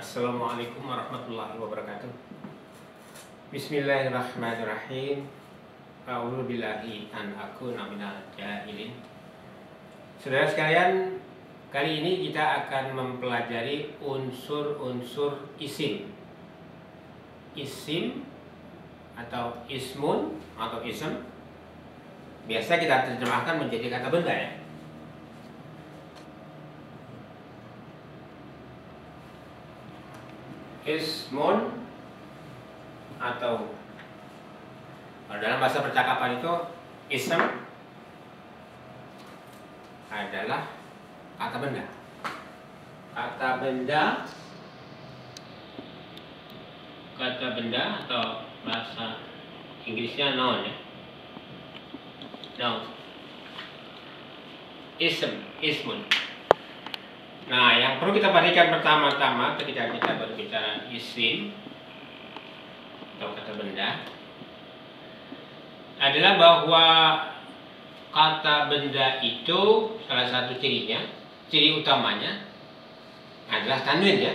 Assalamualaikum warahmatullahi wabarakatuh. Bismillahirrahmanirrahim. A'udzubillahi an akuna minal jahilin. Saudara sekalian, kali ini kita akan mempelajari unsur-unsur isim. Isim atau ismun atau ism biasa kita terjemahkan menjadi kata benda, ya. Ismun atau dalam bahasa percakapan itu ism adalah kata benda. Kata benda atau bahasa Inggrisnya noun, ya. Noun. Ismun. Nah, yang perlu kita perhatikan pertama-tama ketika kita berbicara isim atau kata benda adalah bahwa kata benda itu salah satu cirinya, ciri utamanya adalah tanwin, ya.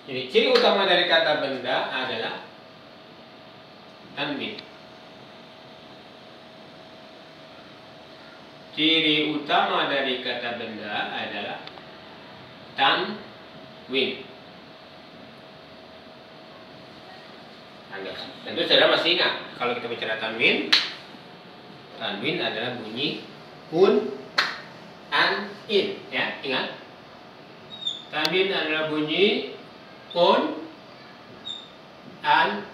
Jadi ciri utama dari kata benda adalah tanwin. Ciri utama dari kata benda adalah tanwin. Tentu saudara masih ingat kalau kita bicara tanwin adalah bunyi un, an, in, ya, ingat. Tanwin adalah bunyi un, an,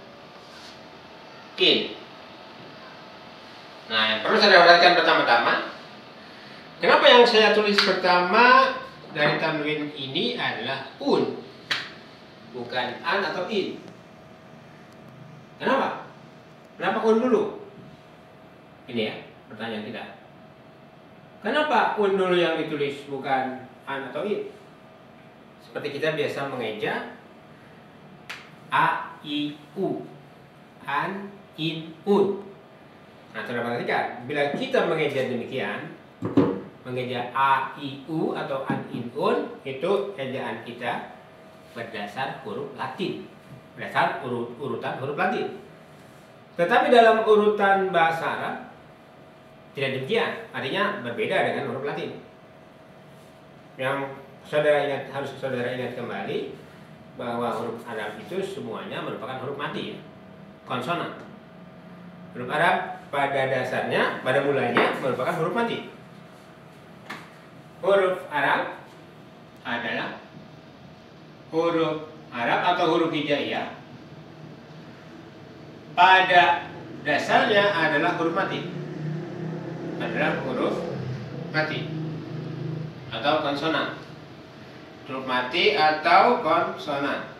in. Nah, yang perlu saya perhatikan pertama-tama, kenapa yang saya tulis pertama dari tanwin ini adalah un, bukan an atau in. Kenapa? Kenapa un dulu? Ini, ya, pertanyaan kita. Kenapa un dulu yang ditulis bukan an atau in? Seperti kita biasa mengeja a, i, u, an, in, un. Nah, saudara perhatikan, bila kita mengeja demikian, mengeja a, i, u atau an, in, un, itu ejaan kita berdasar huruf Latin, berdasar urutan huruf Latin. Tetapi dalam urutan bahasa Arab tidak demikian, artinya berbeda dengan huruf Latin. Yang harus saudara ingat kembali bahwa huruf Arab itu semuanya merupakan huruf mati, ya, konsonan. Huruf Arab pada dasarnya, pada mulanya merupakan huruf mati. Huruf Arab adalah huruf Arab atau huruf hijaiyah pada dasarnya adalah huruf mati. Adalah huruf mati atau konsonan. Huruf mati atau konsonan.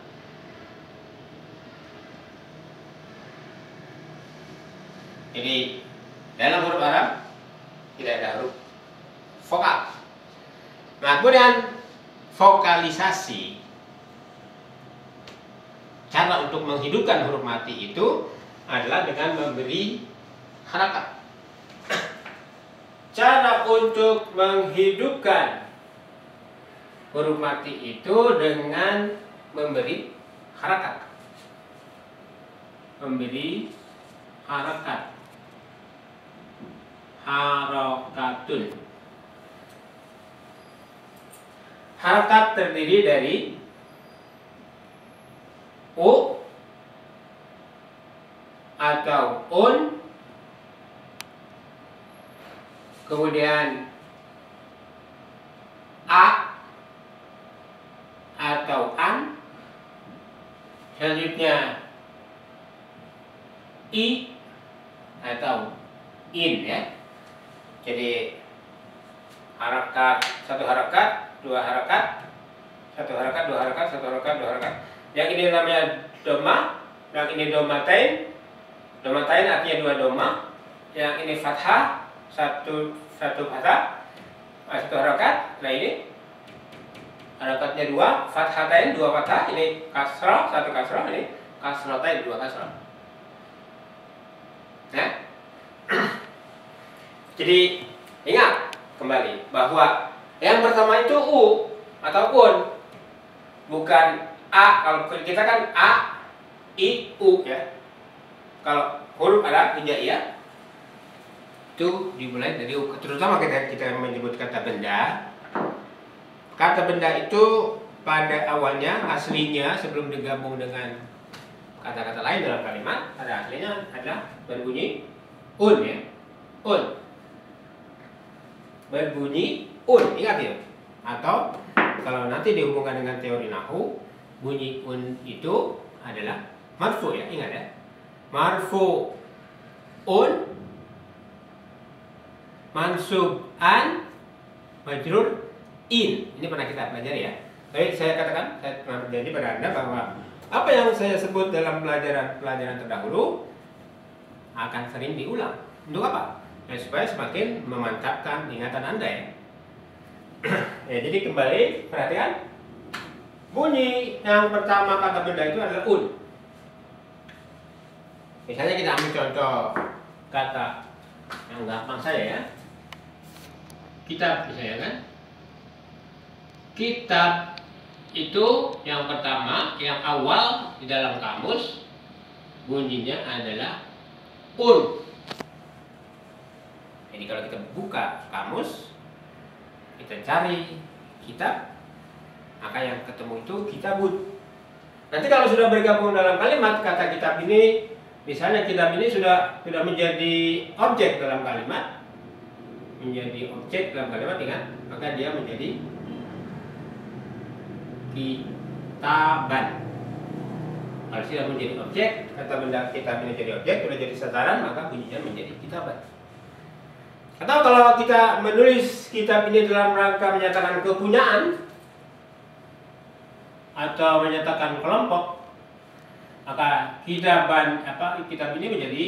Jadi dalam huruf Arab tidak ada huruf vokal. Nah, kemudian vokalisasi, cara untuk menghidupkan huruf mati itu adalah dengan memberi harakat. Cara untuk menghidupkan huruf mati itu dengan memberi harakat. Memberi harakat. Harakatun. Harakat terdiri dari u atau un, kemudian a atau an, selanjutnya i atau in, ya. Jadi harakat, satu harakat, dua harakat, satu harakat, dua harakat, satu harakat, dua harakat. Yang ini namanya doma, yang ini domatain. Domatain artinya dua doma. Yang ini fathah, satu fathah, satu harakat. Nah, ini harakatnya dua, fathatain, dua fathah. Ini kasrah, satu kasrah. Ini kasratain, dua kasrah. Nah, jadi ingat kembali bahwa yang pertama itu u atau un, bukan A, kalau kita kan A, I, U ya. Kalau huruf Arab hijaiyah itu dimulai dari U. Terutama kita menyebut kata benda. Kata benda itu pada awalnya aslinya sebelum digabung dengan kata-kata lain dalam kalimat, pada aslinya adalah berbunyi un ya. Un. Berbunyi un, ingat ya. Atau kalau nanti dihubungkan dengan teori nahu, bunyi un itu adalah marfu ya, ingat ya. Marfu un, mansub an, majrur in. Ini pernah kita pelajari ya. Tapi saya katakan, saya pernah berjanji pada Anda bahwa apa yang saya sebut dalam pelajaran terdahulu akan sering diulang. Untuk apa? Ya, supaya semakin memantapkan ingatan Anda ya. Ya, jadi kembali perhatikan, bunyi yang pertama kata benda itu adalah un. Misalnya kita ambil contoh kata yang gampang saja ya. Kitab misalnya kan. Kitab itu yang pertama, yang awal di dalam kamus bunyinya adalah un. Jadi kalau kita buka kamus, kita cari kitab, maka yang ketemu itu kitabun. Nanti kalau sudah bergabung dalam kalimat, kata kitab ini, misalnya kitab ini sudah menjadi objek dalam kalimat, ingat, maka dia menjadi kitaban. Kalau sudah menjadi objek, kata benda kitab ini jadi objek, sudah jadi sasaran, maka bunyinya menjadi kitaban. Atau kalau kita menulis kitab ini dalam rangka menyatakan kepunyaan atau menyatakan kelompok, maka kitab ini menjadi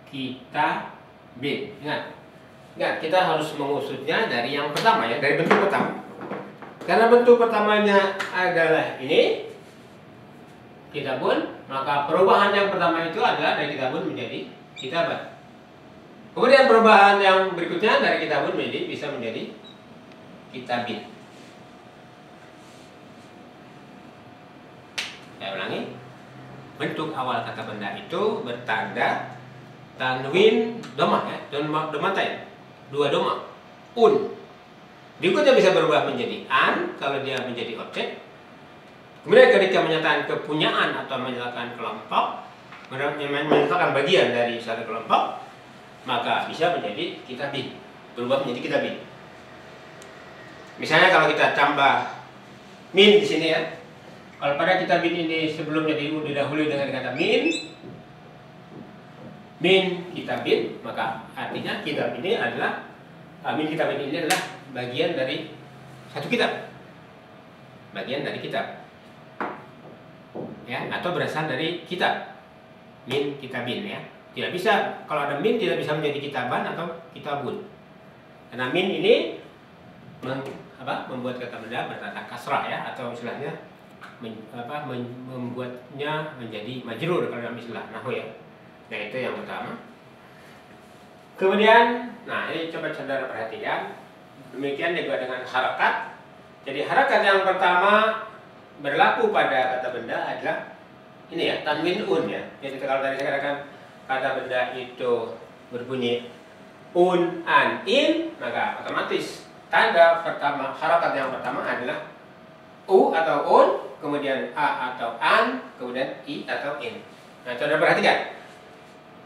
kitabin. Ingat, kita harus mengusutnya dari yang pertama ya, dari bentuk pertama. Karena bentuk pertamanya adalah ini kitabun, maka perubahan yang pertama itu adalah dari kitabun menjadi kitaban. Kemudian perubahan yang berikutnya dari kitabun bisa menjadi kitabin. Saya ulangi. Bentuk awal kata benda itu bertanda tanwin domah ya, domatain. Dua doma. Un. Berikutnya bisa berubah menjadi an kalau dia menjadi objek. Kemudian ketika menyatakan kepunyaan atau menyatakan kelompok, menyatakan bagian dari satu kelompok, maka bisa menjadi kitabin, berubah menjadi kitabin. Misalnya kalau kita tambah min di sini ya, kalau pada kitabin ini sebelumnya didahului dengan kata min kitabin, maka artinya kitab ini adalah min kitabin ini adalah bagian dari satu kitab, bagian dari kitab. Ya, atau berasal dari kitab, min kitabin ya. Tidak bisa, kalau ada min tidak bisa menjadi kitaban atau kitabun. Karena min ini membuat kata benda bertanda kasrah ya, atau istilahnya membuatnya menjadi majrur kalau dalam istilah nahwu ya. Nah, itu yang pertama. Kemudian, nah ini coba saudara perhatikan. Demikian juga dengan harakat. Jadi harakat yang pertama berlaku pada kata benda adalah ini ya, tanwin un ya. Jadi kalau tadi saya katakan kata benda itu berbunyi un, an, in, maka otomatis tanda pertama, harakat yang pertama adalah u atau un, kemudian a atau an, kemudian i atau in. Nah, saudara perhatikan.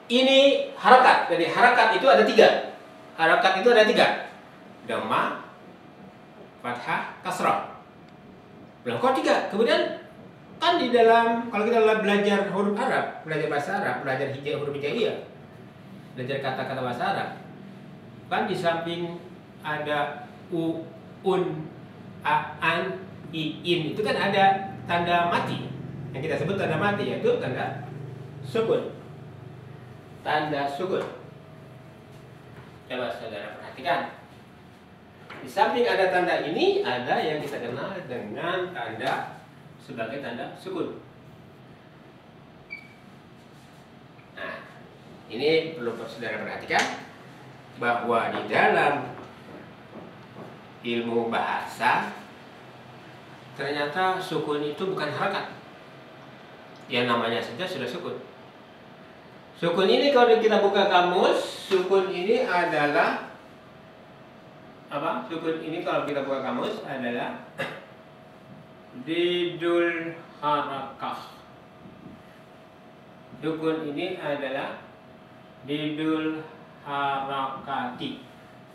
Ini harakat. Jadi harakat itu ada tiga. Harakat itu ada tiga. Dhamma, fathah, kasrah. Kok tiga? Kemudian kan di dalam, kalau kita belajar huruf Arab, belajar bahasa Arab, belajar huruf hijaiyah, belajar kata-kata bahasa Arab, kan di samping ada u, un, a, an, i, in, itu kan ada tanda mati. Yang kita sebut tanda mati, yaitu tanda sukun. Tanda sukun. Coba saudara perhatikan. Di samping ada tanda ini, ada yang kita kenal dengan tanda sebagai tanda sukun. Nah, ini perlu saudara perhatikan bahwa di dalam ilmu bahasa ternyata sukun itu bukan harakat. Yang namanya saja sudah sukun. Sukun ini kalau kita buka kamus, sukun ini adalah apa? Sukun ini kalau kita buka kamus adalah didul harakah. Sukun ini adalah didul harakati.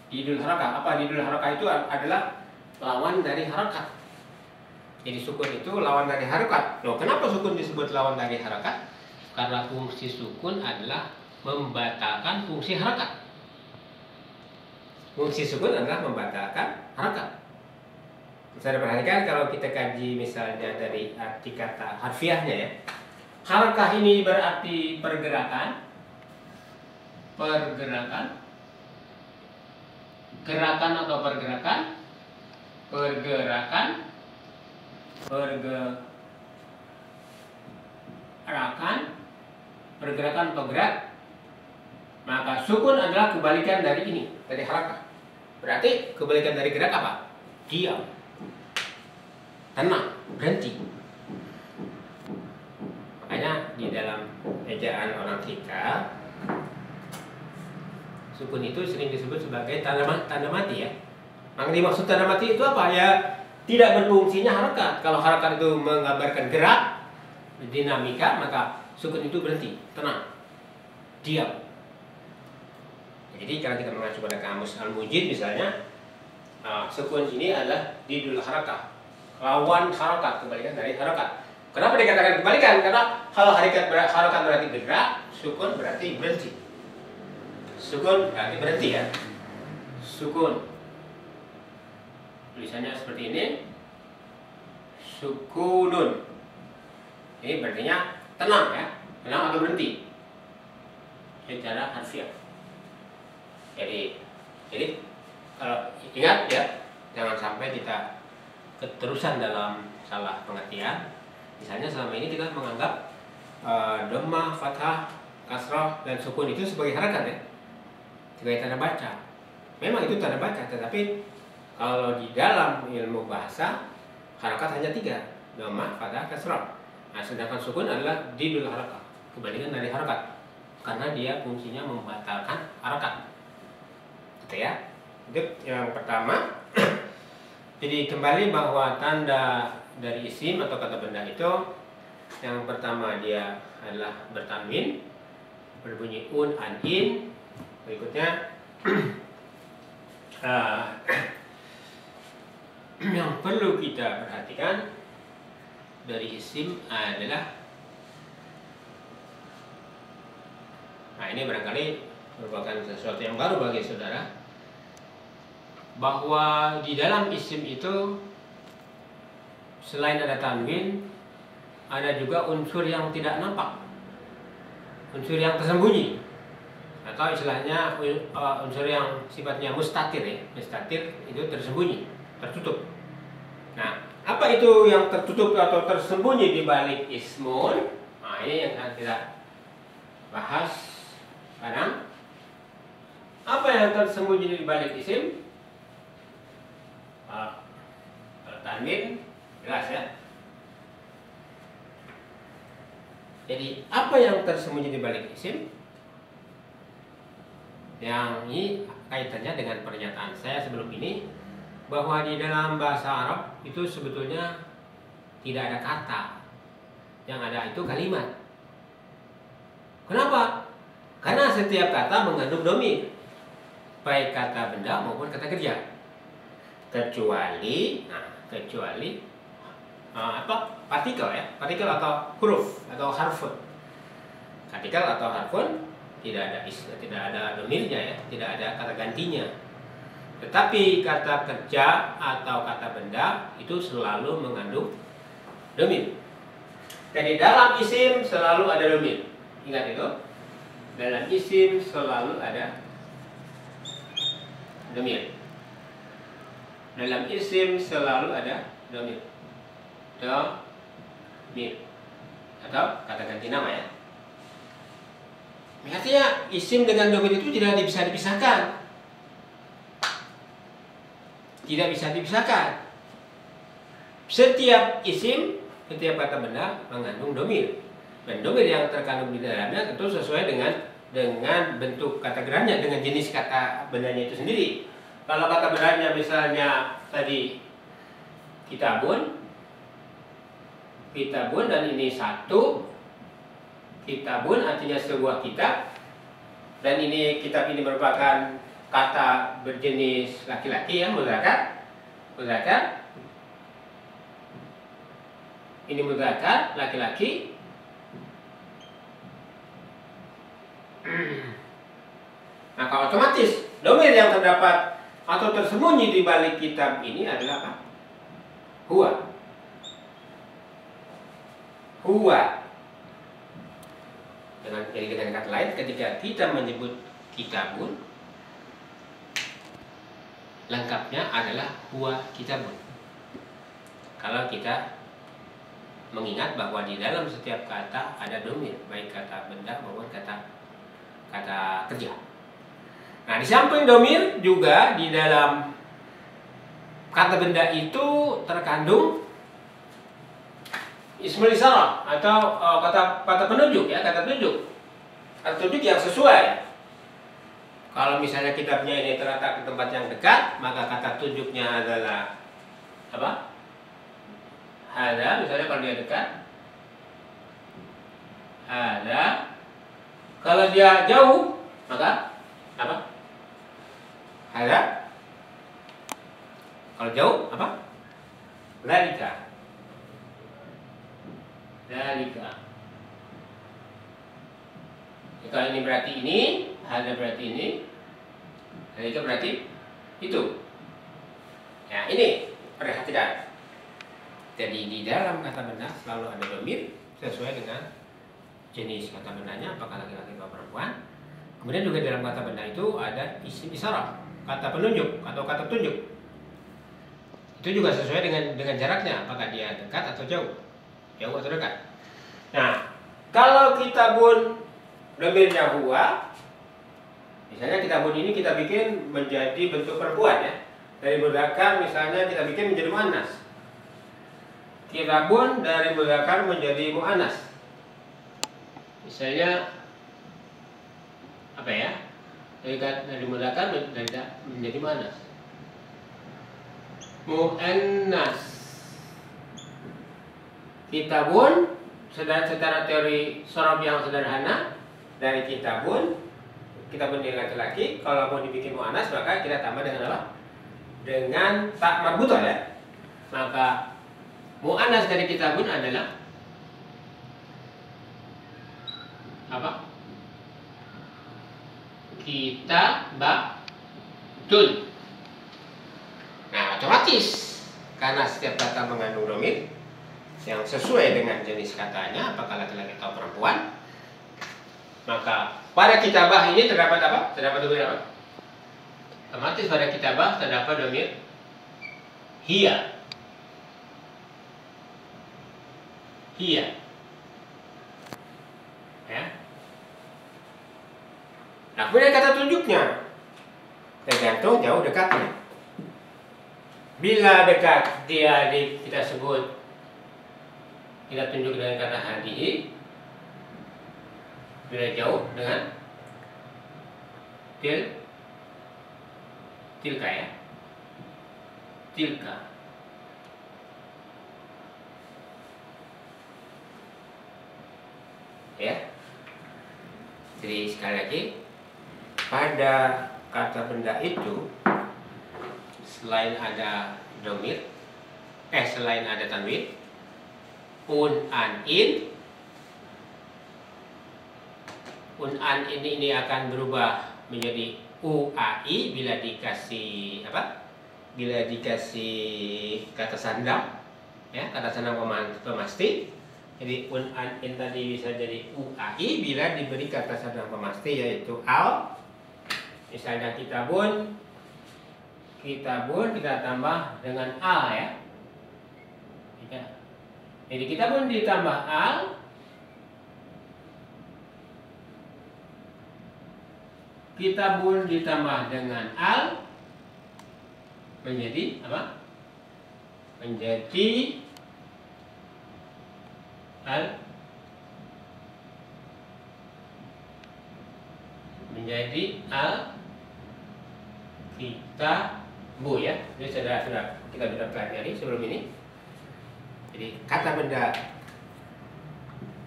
Didul harakah. Apa didul harakah itu adalah lawan dari harakat. Jadi sukun itu lawan dari harakat. Loh, kenapa sukun disebut lawan dari harakat? Karena fungsi sukun adalah membatalkan fungsi harakat. Fungsi sukun adalah membatalkan harakat. Bisa diperhatikan kalau kita kaji misalnya dari arti kata harfiahnya ya. Harakah ini berarti pergerakan. Pergerakan. Gerakan atau pergerakan. Pergerakan. Pergerakan atau gerak. Maka sukun adalah kebalikan dari ini, dari harakah. Berarti kebalikan dari gerak apa? Diam, tenang, berhenti. Makanya di dalam ejaan orang kita, sukun itu sering disebut sebagai tanda mati ya. Yang dimaksud tanda mati itu apa ya? Tidak berfungsinya harakat. Kalau harakat itu menggambarkan gerak, dinamika, maka sukun itu berhenti, tenang, diam. Jadi kalau kita mengacu pada kamus Al-Mujid misalnya, sukun ini adalah didul harakah, lawan harakat, kebalikan dari harakat. Kenapa dikatakan kebalikan? Karena kalau harakat berarti gerak, sukun berarti berhenti. Sukun berarti berhenti ya. Sukun. Tulisannya seperti ini. Sukunun. Ini berartinya tenang ya. Tenang atau berhenti. Secara harfiah. Jadi kalau ingat ya, jangan sampai kita keterusan dalam salah pengertian. Misalnya selama ini kita menganggap dhammah, fathah, kasrah, dan sukun itu sebagai harakat ya, sebagai tanda baca. Memang itu tanda baca, tetapi kalau di dalam ilmu bahasa harakat hanya 3, dhammah, fathah, kasrah. Nah, sedangkan sukun adalah didul harakah, kebalikan dari harakat, karena dia fungsinya membatalkan harakat. Gitu ya. Itu yang pertama. Jadi kembali bahwa tanda dari isim atau kata benda itu, yang pertama dia adalah bertanwin, berbunyi un, an, in. Berikutnya yang perlu kita perhatikan dari isim adalah, nah ini barangkali merupakan sesuatu yang baru bagi saudara, bahwa di dalam isim itu selain ada tanwin, ada juga unsur yang tidak nampak, unsur yang tersembunyi, atau istilahnya unsur yang sifatnya mustatir ya. Mustatir itu tersembunyi, tertutup. Nah, apa itu yang tertutup atau tersembunyi di balik ismun? Nah, ini yang akan kita bahas sekarang. Apa yang tersembunyi di balik isim? Tanwin jelas ya. Jadi apa yang tersembunyi di balik isim? Yang ini kaitannya dengan pernyataan saya sebelum ini, bahwa di dalam bahasa Arab itu sebetulnya tidak ada kata, yang ada itu kalimat. Kenapa? Karena setiap kata mengandung dhamir, baik kata benda maupun kata kerja. Kecuali partikel ya, partikel atau huruf atau harfun. Partikel atau harfun tidak ada dhamirnya ya, tidak ada kata gantinya. Tetapi kata kerja atau kata benda itu selalu mengandung dhamir. Jadi dalam isim selalu ada dhamir. Ingat itu. Dalam isim selalu ada dhamir. Dalam isim selalu ada dhamir. Dhamir. Atau kata ganti nama ya. Artinya isim dengan dhamir itu tidak bisa dipisahkan. tidak bisa dipisahkan. Setiap isim, setiap kata benda mengandung domir. Dan domir yang terkandung di dalamnya tentu sesuai dengan bentuk kata gerahnya, dengan jenis kata bendanya itu sendiri. Kalau kata bendanya misalnya tadi kitabun, dan ini satu, kitabun artinya sebuah kitab, dan ini kitab ini merupakan kata berjenis laki-laki ya, mudzakkar. Ini mudzakkar laki-laki. Maka otomatis domir yang terdapat atau tersembunyi di balik kitab ini adalah apa? Huwa. Dengan kata lain, ketika kita menyebut kitabun, lengkapnya adalah huwa kitabun. Kalau kita mengingat bahwa di dalam setiap kata ada domir, baik kata benda maupun kata kerja. Nah, di samping domir juga di dalam kata benda itu terkandung ismul isyarah atau kata penunjuk ya, kata tunjuk yang sesuai. Kalau misalnya kitabnya ini terletak di tempat yang dekat, maka kata tunjuknya adalah apa? Ada, misalnya kalau dia dekat, ada. Kalau dia jauh, maka apa? Ada. Kalau jauh, apa? Dalika. Kalau ini berarti ini, ada berarti ini, dalika berarti itu. Nah, ini perhatikan. Jadi di dalam kata benda selalu ada domir sesuai dengan jenis kata bendanya, apakah laki-laki atau perempuan. Kemudian juga dalam kata benda itu ada isim isyarah, kata penunjuk atau kata tunjuk. Itu juga sesuai dengan jaraknya, apakah dia dekat atau jauh atau dekat. Nah, kalau kitabun domirnya huwa, misalnya kitabun ini kita bikin menjadi bentuk perempuan ya. Dari mudzakkar misalnya kita bikin menjadi muannas. Kitabun dari mudzakkar menjadi muannas. Misalnya apa ya? Dari mudzakkar menjadi muannas. Muannas. Kitabun secara teori sorof yang sederhana, dari kitabun dari laki-laki, kalau mau dibikin muannas maka kita tambah dengan apa? Dengan tak marbutah ya. Maka muannas dari kitabun adalah apa? Kitabatun. Nah, otomatis karena setiap kata mengandung domir yang sesuai dengan jenis katanya, apakah laki-laki atau perempuan, maka pada kitabah ini terdapat apa? Terdapat domir apa? Otomatis pada kitabah terdapat domir hiya. Ya. Nah, kemudian kata tunjuknya tergantung jauh dekatnya. Bila dekat kita sebut, kita tunjuk dengan kata hadihi. Bila jauh dengan tilka ya. Tilka. Ya. Jadi sekali lagi, pada kata benda itu selain ada domir, selain ada tanwin, an ini akan berubah menjadi uai bila dikasih apa? Bila dikasih kata sandang, ya, kata sandang pemasti. Jadi an tadi bisa jadi uai bila diberi kata sandang pemasti yaitu al. Misalnya kitabun kita tambah dengan al ya. Jadi kitabun ditambah al, kitabun ditambah dengan al, menjadi apa? Menjadi Alkitabu ya. Jadi sudah kita sudah pelajari sebelum ini. Jadi kata benda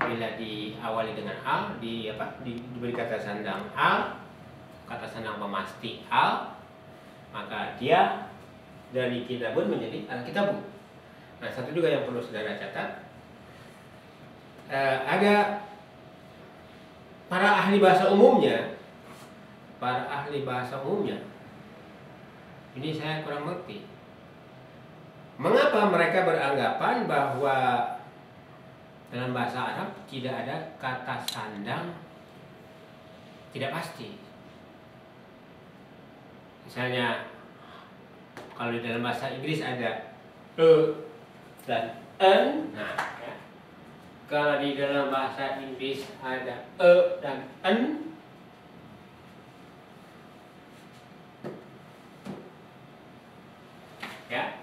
bila diawali dengan al, diberi kata sandang al, kata sandang pemasti al, maka dia dari kitabun menjadi alkitabu. Nah, satu juga yang perlu saudara catat, ada para ahli bahasa umumnya, ini saya kurang mengerti. Mengapa mereka beranggapan bahwa dalam bahasa Arab tidak ada kata sandang tidak pasti? Misalnya kalau di dalam bahasa Inggris ada dan n, nah ya. Kalau di dalam bahasa Inggris ada dan n, ya.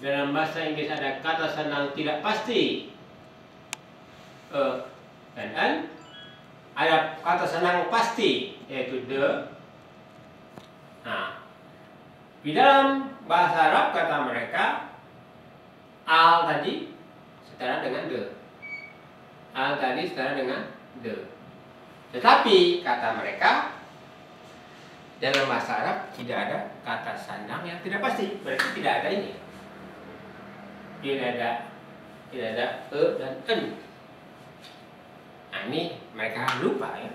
Dalam bahasa Inggris ada kata sandang tidak pasti dan n, ada kata sandang pasti yaitu the. Nah, di dalam bahasa Arab kata mereka al tadi setara dengan the. Al tadi setara dengan the. Tetapi kata mereka dalam bahasa Arab tidak ada kata sandang yang tidak pasti. Berarti tidak ada ini. Tidak ada dan n. Nah, ini mereka lupa ya.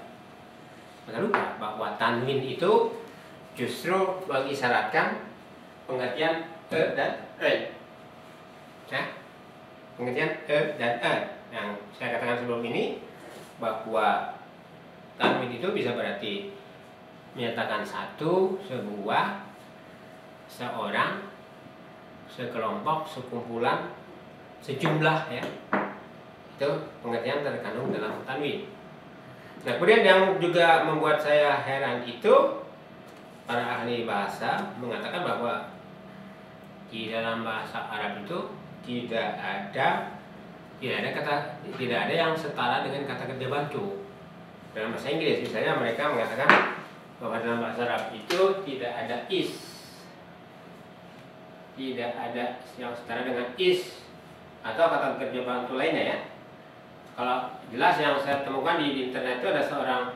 Mereka lupa bahwa tanwin itu justru mengisyaratkan pengertian dan n. Nah, pengertian dan n yang saya katakan sebelum ini, bahwa tanwin itu bisa berarti menyatakan satu, sebuah, seorang, sekelompok, sekumpulan, sejumlah ya. Itu pengertian terkandung dalam tanwin. Nah, kemudian yang juga membuat saya heran itu para ahli bahasa mengatakan bahwa di dalam bahasa Arab itu tidak ada yang setara dengan kata kerja bantu. Dalam bahasa Inggris misalnya mereka mengatakan bahwa dalam bahasa Arab itu tidak ada is, tidak ada yang setara dengan is atau kata kerja bantu lainnya ya. Kalau jelas yang saya temukan di internet itu ada seorang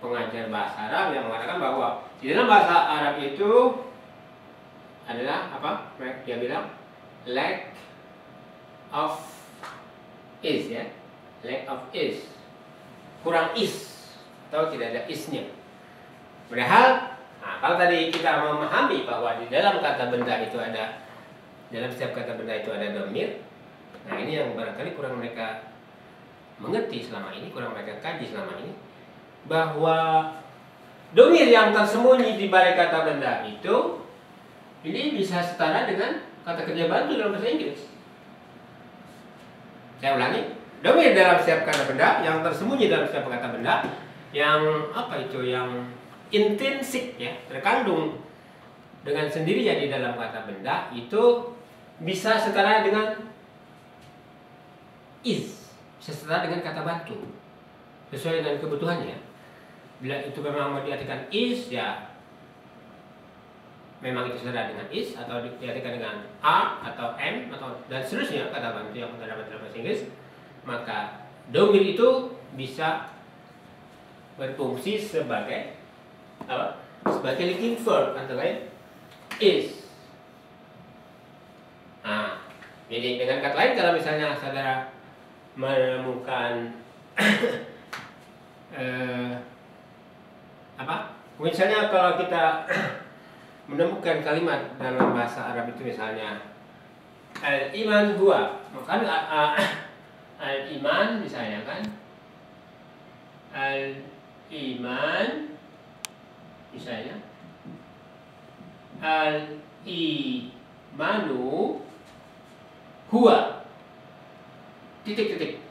pengajar bahasa Arab yang mengatakan bahwa di dalam bahasa Arab itu adalah apa? Dia bilang lack of is ya, lack of is, kurang is atau tidak ada isnya. Padahal, nah, kalau tadi kita memahami bahwa di dalam kata benda itu ada, dalam setiap kata benda itu ada dhamir. Nah, ini yang barangkali kurang mereka mengerti selama ini, kurang mereka kaji selama ini, bahwa dhamir yang tersembunyi di balik kata benda itu ini bisa setara dengan kata kerja bantu dalam bahasa Inggris. Saya ulangi, dhamir dalam setiap kata benda yang tersembunyi dalam setiap kata benda yang apa itu, yang intrinsik ya, terkandung dengan sendirinya di dalam kata benda itu bisa setara dengan is, bisa setara dengan kata bantu sesuai dengan kebutuhannya. Bila itu memang mau diartikan is ya memang itu setara dengan is, atau diartikan dengan a atau m atau dan seterusnya kata bantu yang terdapat dalam bahasa Inggris, maka dhamir itu bisa berfungsi sebagai apa? Sebagai linking verb antara lain is. Nah, jadi dengan kata lain kalau misalnya saudara menemukan misalnya kalau kita menemukan kalimat dalam bahasa Arab itu misalnya al-iman huwa, maka al-iman misalnya kan, al-iman misalnya al-imanu huwa titik-titik.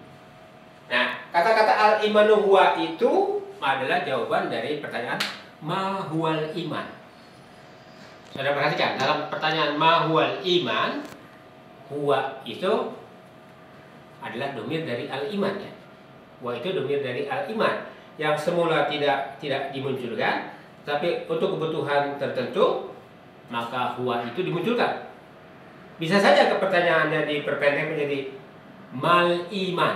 Nah, kata-kata al-imanu huwa itu adalah jawaban dari pertanyaan ma huwal iman. Saudara perhatikan dalam pertanyaan mahwal iman, huwa itu adalah domir dari al-iman ya. Huwa itu domir dari al-iman yang semula tidak dimunculkan, tapi untuk kebutuhan tertentu maka huwa itu dimunculkan. Bisa saja pertanyaannya diperpendek menjadi mal iman,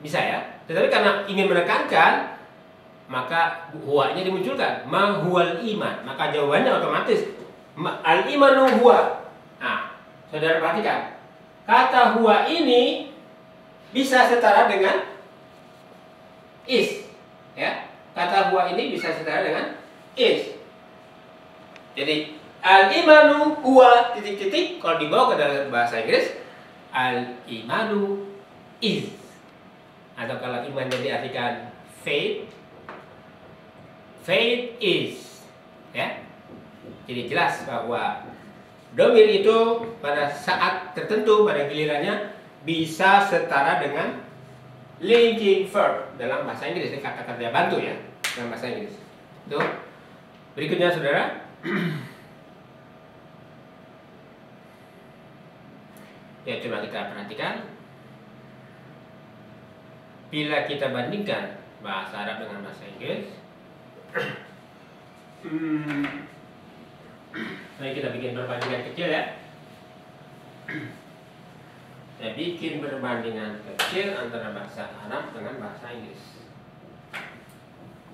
bisa ya. Tetapi karena ingin menekankan, maka huwanya dimunculkan, ma huwal iman, maka jawabannya otomatis al imanu huwa. Nah, saudara perhatikan, kata huwa ini bisa setara dengan is, ya. Kata huwa ini bisa setara dengan is. Jadi al imanu huwa titik-titik, kalau dibawa ke dalam bahasa Inggris al imanu is, atau kalau iman diartikan faith, faith is, ya. Jadi jelas bahwa domir itu pada saat tertentu, pada gilirannya bisa setara dengan linking verb dalam bahasa Inggris, kata kerja bantu ya dalam bahasa Inggris. Itu berikutnya saudara. Ya, coba kita perhatikan. Bila kita bandingkan bahasa Arab dengan bahasa Inggris, mari kita bikin perbandingan kecil ya. Saya bikin perbandingan kecil antara bahasa Arab dengan bahasa Inggris.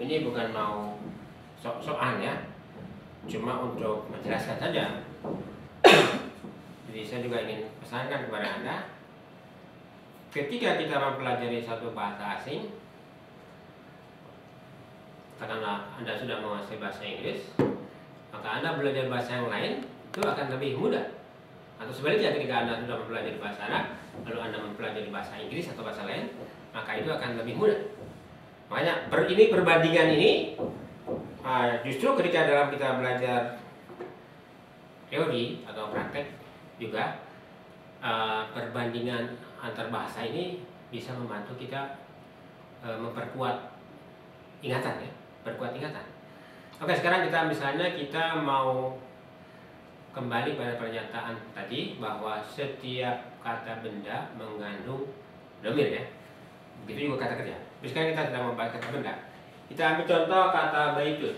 Ini bukan mau sok-sokan ya, cuma untuk menjelaskan saja. Jadi saya juga ingin pesankan kepada Anda, ketika kita mempelajari satu bahasa asing, katakanlah Anda sudah menguasai bahasa Inggris, maka Anda belajar bahasa yang lain itu akan lebih mudah. Atau sebaliknya, ketika Anda sudah mempelajari bahasa Arab, lalu Anda mempelajari bahasa Inggris atau bahasa lain, maka itu akan lebih mudah. Makanya perbandingan ini justru ketika dalam kita belajar teori atau praktek juga, perbandingan antar bahasa ini bisa membantu kita memperkuat ingatan ya, perkuat ingatan. Oke, sekarang kita mau kembali pada pernyataan tadi bahwa setiap kata benda mengandung domir ya. Begitu juga kata kerja. Tapi sekarang kita sedang membahas kata benda. Kita ambil contoh kata baitun.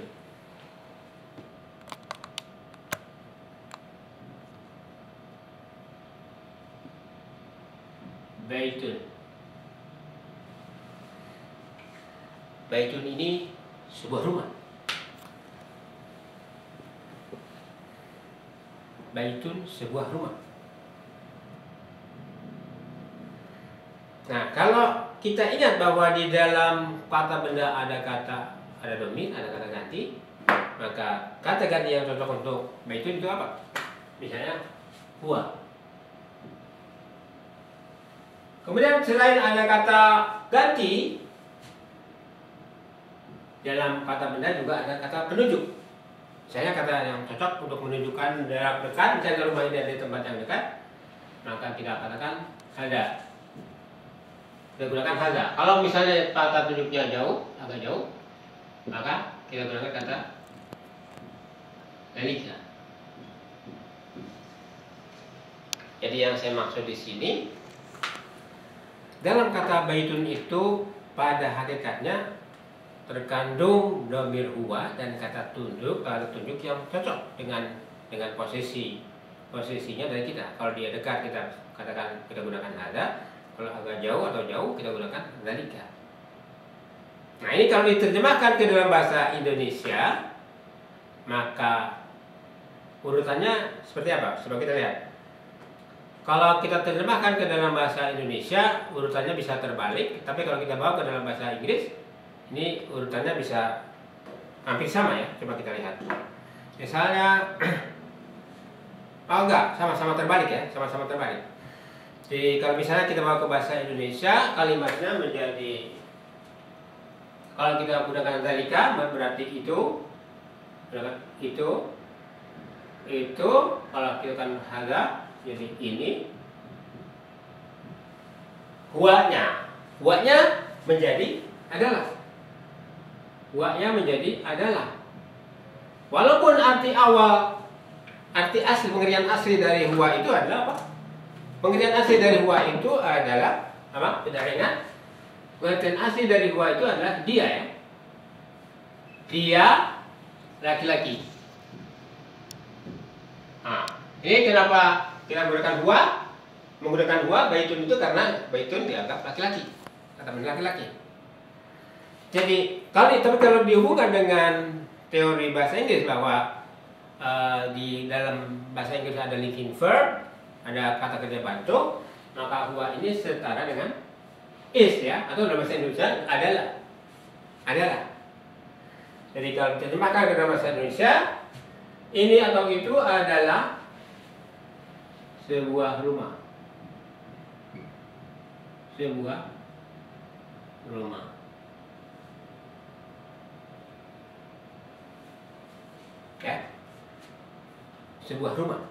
Baitun. Baitun ini sebuah rumah. Baitun sebuah rumah. Nah, kalau kita ingat bahwa di dalam kata benda ada domir, ada kata ganti, maka kata ganti yang cocok untuk baitun itu apa? Misalnya huwa. Kemudian selain ada kata ganti, dalam kata benda juga ada kata penunjuk. Misalnya kata yang cocok untuk menunjukkan jarak dekat, misalnya rumah ini ada di tempat yang dekat, maka kita katakan hada. Kita gunakan hada. Kalau misalnya kata tunjuknya jauh, agak jauh, maka kita gunakan kata dalika. Jadi yang saya maksud di sini, dalam kata baitun itu pada hakikatnya terkandung domir huwa dan kata tunjuk yang cocok dengan posisinya dari kita. Kalau dia dekat kita gunakan hada, kalau agak jauh atau jauh kita gunakan dalika. Nah, ini kalau diterjemahkan ke dalam bahasa Indonesia, maka urutannya seperti apa? Coba kita lihat. Kalau kita terjemahkan ke dalam bahasa Indonesia, urutannya bisa terbalik, tapi kalau kita bawa ke dalam bahasa Inggris, ini urutannya bisa hampir sama ya. Coba kita lihat. Misalnya, enggak, sama-sama terbalik ya, sama-sama terbalik. Jadi kalau misalnya kita bawa ke bahasa Indonesia, kalimatnya menjadi, kalau kita gunakan dalika, berarti itu, kalau kita kan hada, jadi ini, huwanya menjadi adalah. Huwanya menjadi adalah. Walaupun arti awal arti asli, pengertian asli dari huwa itu adalah apa? Pengertian asli dari huwa itu adalah apa? Tidak ingat? Pengertian asli dari huwa itu adalah dia ya. Dia laki-laki. Nah, ini kenapa kita menggunakan huwa? Menggunakan huwa baitun itu karena baitun dianggap laki-laki, kata laki-laki. Jadi tapi kalau dihubungkan dengan teori bahasa Inggris bahwa di dalam bahasa Inggris ada linking verb, ada kata kerja bantu, maka huwa ini setara dengan is ya, atau dalam bahasa Indonesia adalah. Jadi kalau diterjemahkan ke dalam bahasa Indonesia, ini atau itu adalah sebuah rumah. Sebuah rumah. Ya. Sebuah rumah.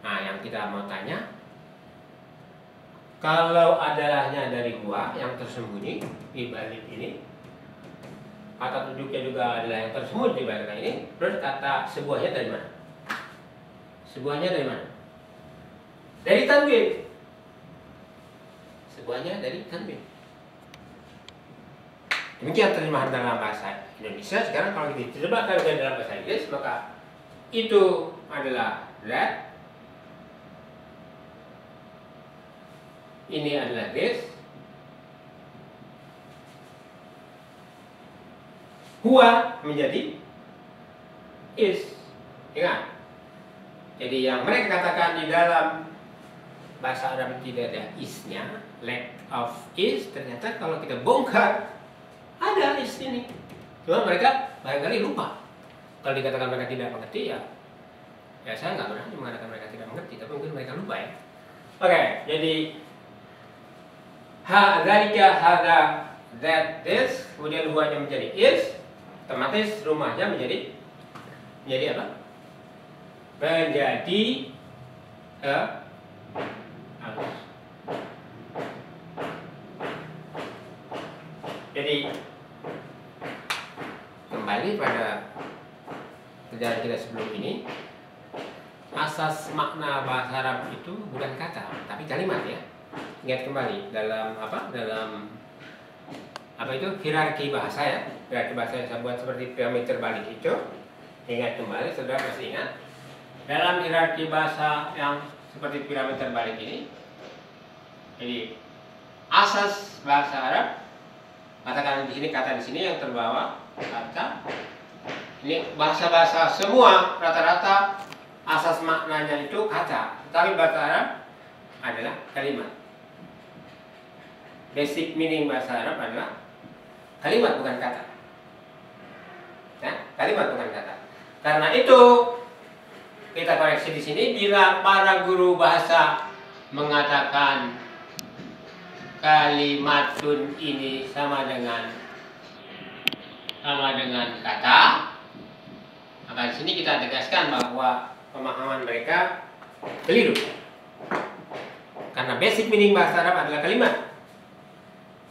Nah, yang kita mau tanya, kalau adalahnya dari huwa yang tersembunyi di balik ini, kata tunjuknya juga adalah yang tersembunyi di balik ini, terus kata sebuahnya dari mana? Sebuahnya dari mana? Dari tanwin. Sebuahnya dari tanwin. Demikian terjemahan dalam bahasa Indonesia. Sekarang kalau diterjemahkan dalam bahasa Inggris, maka itu adalah that, ini adalah this, huwa menjadi is. Ingat. Jadi yang mereka katakan di dalam bahasa Arab tidak ada isnya, lack of is, ternyata kalau kita bongkar ada is ini. Cuma mereka barangkali lupa. Kalau dikatakan mereka tidak mengerti, ya saya nggak berani mengatakan mereka tidak mengerti, tapi mungkin mereka lupa ya. Oke, jadi dzalika, hadza, that, this, kemudian huwanya menjadi is, otomatis rumahnya menjadi apa? Menjadi halus. Jadi kembali pada pelajaran kita sebelum ini, asas makna bahasa Arab itu bukan kata, tapi kalimat ya. Ingat kembali dalam itu hierarki bahasa ya. Hierarki bahasa yang saya buat seperti piramid terbalik itu. Ingat kembali, saudara pasti ingat. Dalam hierarki bahasa yang seperti piramid terbalik ini, jadi asas bahasa Arab, katakan di sini, kata di sini yang terbawa kata. Ini bahasa-bahasa semua rata-rata asas maknanya itu kata, tetapi bahasa Arab adalah kalimat. Basic meaning bahasa Arab adalah kalimat, bukan kata. Ya, kalimat bukan kata. Karena itu kita koreksi di sini, bila para guru bahasa mengatakan kalimatun ini sama dengan kata, maka di sini kita tegaskan bahwa pemahaman mereka keliru. Karena basic meaning bahasa Arab adalah kalimat.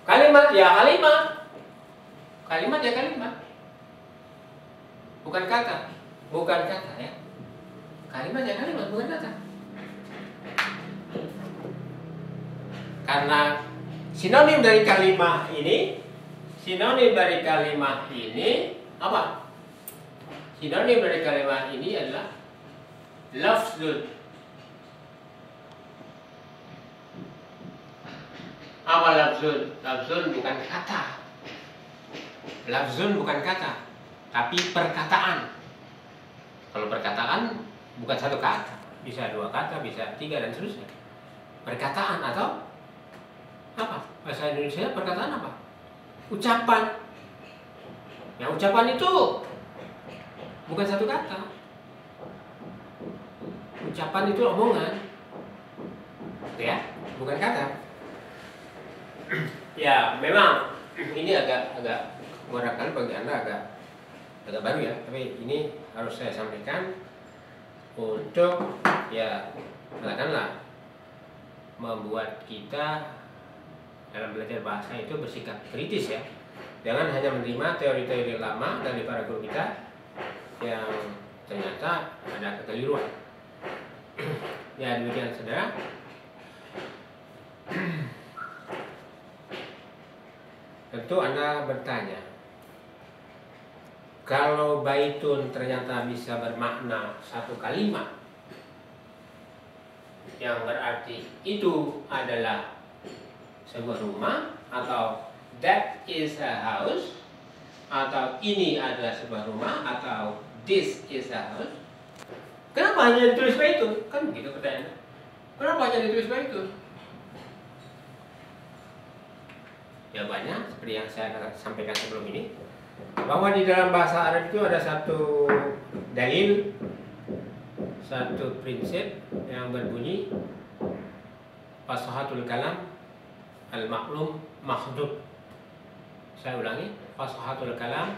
Kalimat ya kalimat. Kalimat ya kalimat. Bukan kata. Bukan kata ya. Kalimat ya kalimat, bukan kata. Karena sinonim dari kalimat ini apa? Sinonim dari kalimat ini adalah lafzun. Apa lafzun? Lafzun bukan kata. Lafzun bukan kata, tapi perkataan. Kalau perkataan bukan satu kata, bisa dua kata, bisa tiga dan seterusnya. Perkataan atau apa? Bahasa Indonesia perkataan apa? Ucapan. Yang ucapan itu bukan satu kata. Ucapan itu omongan, ya, bukan kata. Ya, memang ini agak barangkali bagi Anda agak baru ya, tapi ini harus saya sampaikan untuk ya katakanlah membuat kita dalam belajar bahasa itu bersikap kritis ya. Jangan hanya menerima teori-teori lama dari para guru kita yang ternyata ada kekeliruan. Ya demikian saudara. Tentu Anda bertanya, kalau baitun ternyata bisa bermakna satu kalimat, yang berarti itu adalah sebuah rumah, atau that is a house, atau ini adalah sebuah rumah, atau this is a house. Kenapa hanya ditulis baitun? Kan begitu pertanyaannya. Kenapa hanya ditulis baitun? Jawabannya seperti yang saya sampaikan sebelum ini, bahwa di dalam bahasa Arab itu ada satu dalil, satu prinsip yang berbunyi fasahatul kalam al-ma'lum mahdhub. Saya ulangi, fasahatul kalam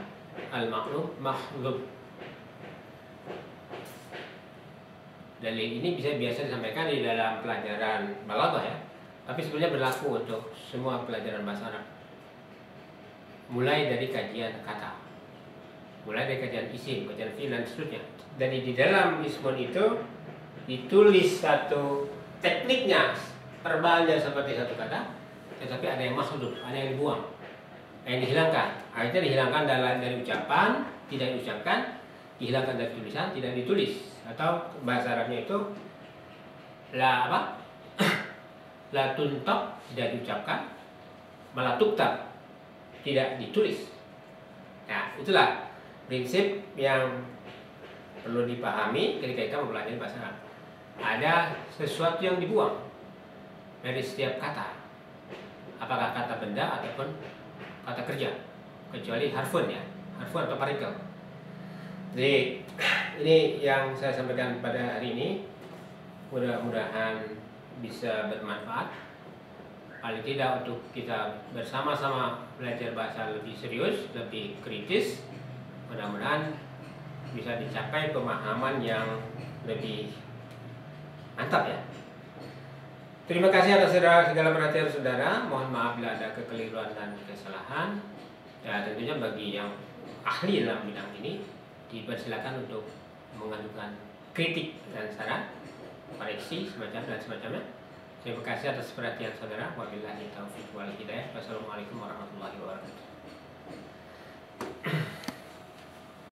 al-ma'lum mahdhub. Dalil ini biasa disampaikan di dalam pelajaran balaghah ya, tapi sebenarnya berlaku untuk semua pelajaran bahasa Arab. Mulai dari kajian kata, mulai dari kajian isim, kajian fi'il dan seterusnya. Dan di dalam ismun itu ditulis satu tekniknya, verbalnya seperti satu kata, tetapi ada yang mahdhuf, ada yang dibuang, yang dihilangkan. Akhirnya dihilangkan dari ucapan, tidak diucapkan, dihilangkan dari tulisan, tidak ditulis. Atau bahasa Arabnya itu la apa? La tuntab, tidak diucapkan, malah tuktab, tidak ditulis. Nah, itulah prinsip yang perlu dipahami ketika kita mempelajari bahasa Arab. Ada sesuatu yang dibuang dari setiap kata, apakah kata benda ataupun kata kerja, kecuali harfun ya, harfun atau partikel. Jadi ini yang saya sampaikan pada hari ini, mudah-mudahan bisa bermanfaat. Paling tidak untuk kita bersama-sama belajar bahasa lebih serius, lebih kritis. Mudah-mudahan bisa dicapai pemahaman yang lebih mantap ya. Terima kasih atas segala perhatian saudara. Mohon maaf bila ada kekeliruan dan kesalahan. Ya tentunya bagi yang ahli dalam bidang ini, dipersilakan untuk mengajukan kritik dan saran, koreksi semacam dan semacamnya. Terima kasih atas perhatian saudara. Wabillahi taufiq wal hidayah. Wassalamualaikum warahmatullahi wabarakatuh.